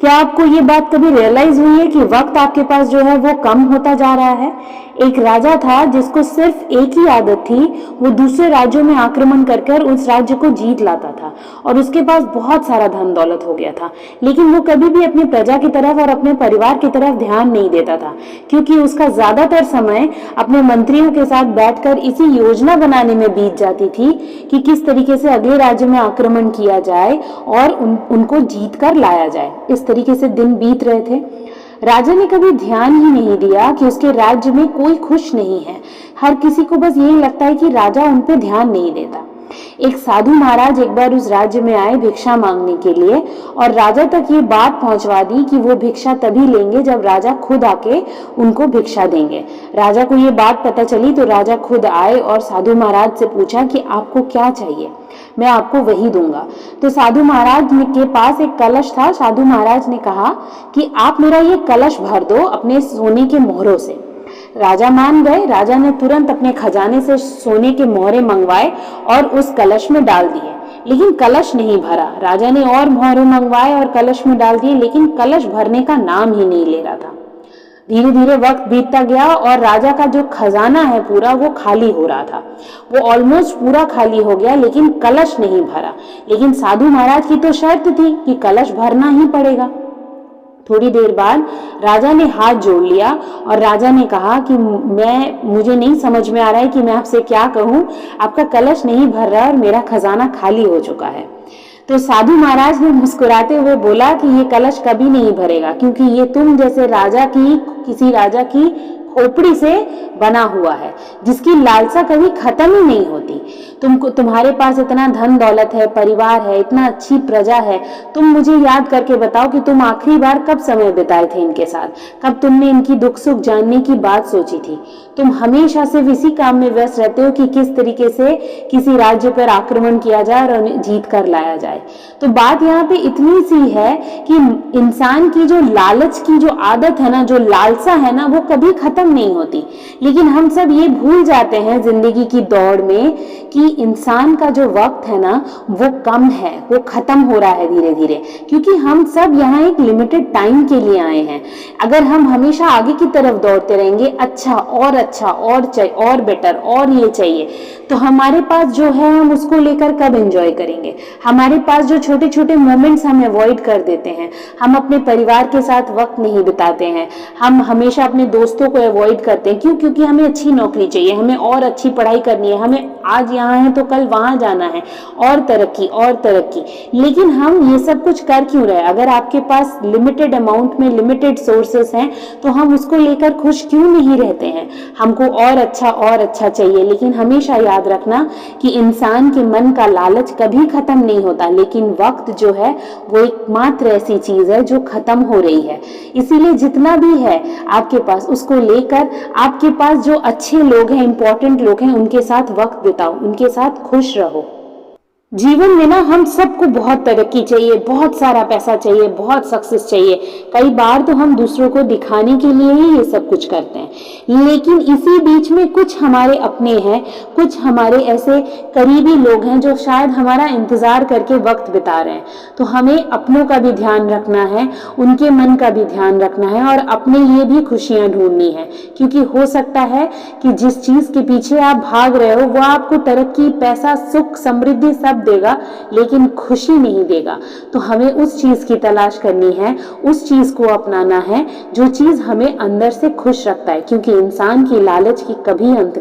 क्या आपको ये बात कभी रियलाइज हुई है कि वक्त आपके पास जो है वो कम होता जा रहा है? एक राजा था जिसको सिर्फ एक ही आदत थी, वो दूसरे राज्यों में आक्रमण कर कर उस राज्य को जीत लाता था और उसके पास बहुत सारा धन दौलत हो गया था, लेकिन वो कभी भी अपनी प्रजा की तरफ और अपने परिवार की तरफ ध्यान नहीं देता था, क्योंकि उसका ज्यादातर समय अपने मंत्रियों के साथ बैठकर इसी योजना बनाने में बीत जाती थी कि किस तरीके से अगले राज्य में आक्रमण किया जाए और उनको जीत कर लाया जाए। इस तरीके से दिन बीत रहे थे। राजा ने कभी ध्यान ही नहीं दिया कि उसके राज्य में कोई खुश नहीं है। हर किसी को बस यही लगता है कि राजा उन पे ध्यान नहीं देता। एक साधु महाराज एक बार उस राज्य में आए भिक्षा मांगने के लिए और राजा तक ये बात पहुंचवा दी कि वो भिक्षा तभी लेंगे जब राजा खुद आके उनको भिक्षा देंगे। राजा को ये बात पता चली तो राजा खुद आए और साधु महाराज से पूछा कि आपको क्या चाहिए, मैं आपको वही दूंगा। तो साधु महाराज के पास एक कलश था। साधु महाराज ने कहा कि आप मेरा ये कलश भर दो अपने सोने के मोहरों से। राजा मान गए। राजा ने तुरंत अपने खजाने से सोने के मोहरे मंगवाए और उस कलश में डाल दिए, लेकिन कलश नहीं भरा। राजा ने और मोहरे मंगवाए और कलश में डाल दिए, लेकिन कलश भरने का नाम ही नहीं ले रहा था। धीरे धीरे वक्त बीतता गया और राजा का जो खजाना है पूरा वो खाली हो रहा था। वो ऑलमोस्ट पूरा खाली हो गया, लेकिन कलश नहीं भरा। लेकिन साधु महाराज की तो शर्त थी कि कलश भरना ही पड़ेगा। थोड़ी देर बाद राजा ने हाथ जोड़ लिया और राजा ने कहा कि मुझे नहीं समझ में आ रहा है कि मैं आपसे क्या कहूं, आपका कलश नहीं भर रहा और मेरा खजाना खाली हो चुका है। तो साधु महाराज ने मुस्कुराते हुए बोला कि ये कलश कभी नहीं भरेगा, क्योंकि ये तुम जैसे किसी राजा की खोपड़ी से बना हुआ है, जिसकी लालसा कभी खत्म ही नहीं होती। तुम्हारे पास इतना धन दौलत है, परिवार है, इतना अच्छी प्रजा है, तुम मुझे याद करके बताओ कि तुम आखिरी बार कब समय बिताए थे इनके साथ, कब तुमने इनकी दुख सुख जानने की बात सोची थी। तुम हमेशा सिर्फ इसी काम में व्यस्त रहते हो कि किस तरीके से किसी राज्य पर आक्रमण किया जाए और उन्हें जीत कर लाया जाए। तो बात यहाँ पे इतनी सी है कि इंसान की जो लालच की जो आदत है ना, जो लालसा है ना, वो कभी खत्म नहीं होती। लेकिन हम सब ये भूल जाते हैं जिंदगी की दौड़ में कि इंसान का जो वक्त है ना वो कम है, वो खत्म हो रहा है धीरे धीरे, क्योंकि हम सब यहाँ एक लिमिटेड टाइम के लिए आए हैं। अगर हम हमेशा आगे की तरफ दौड़ते रहेंगे, अच्छा और चाहिए और बेटर और ये चाहिए, तो हमारे पास जो है हम उसको लेकर कब एंजॉय करेंगे। हमारे पास जो छोटे छोटे मोमेंट्स हम अवॉइड कर देते हैं, हम अपने परिवार के साथ वक्त नहीं बिताते हैं, हम हमेशा अपने दोस्तों को अवॉइड करते हैं। क्यों? क्योंकि हमें अच्छी नौकरी चाहिए, हमें और अच्छी पढ़ाई करनी है, हमें आज यहाँ है तो कल वहां जाना है, और तरक्की। लेकिन हम ये सब कुछ कर क्यों रहे? अगर आपके पास लिमिटेड अमाउंट में लिमिटेड सोर्सेस हैं तो हम उसको लेकर खुश क्यों नहीं रहते हैं? हमको और अच्छा चाहिए। लेकिन हमेशा याद रखना कि इंसान के मन का लालच कभी खत्म नहीं होता, लेकिन वक्त जो है वो एकमात्र ऐसी चीज है जो खत्म हो रही है। इसीलिए जितना भी है आपके पास उसको लेकर आपके पास जो अच्छे लोग हैं, इंपॉर्टेंट लोग हैं, उनके साथ वक्त बिताओ, उनके साथ खुश रहो। जीवन में ना हम सबको बहुत तरक्की चाहिए, बहुत सारा पैसा चाहिए, बहुत सक्सेस चाहिए। कई बार तो हम दूसरों को दिखाने के लिए ही ये सब कुछ करते हैं, लेकिन इसी बीच में कुछ हमारे अपने हैं, कुछ हमारे ऐसे करीबी लोग हैं जो शायद हमारा इंतजार करके वक्त बिता रहे हैं। तो हमें अपनों का भी ध्यान रखना है, उनके मन का भी ध्यान रखना है और अपने लिए भी खुशियां ढूंढनी है, क्योंकि हो सकता है कि जिस चीज के पीछे आप भाग रहे हो वो आपको तरक्की, पैसा, सुख, समृद्धि सब देगा, लेकिन खुशी नहीं देगा। तो हमें उस चीज की तलाश करनी है, उस चीज को अपनाना है जो चीज हमें अंदर से खुश रखता है, क्योंकि इंसान की लालच की कभी अंत नहीं।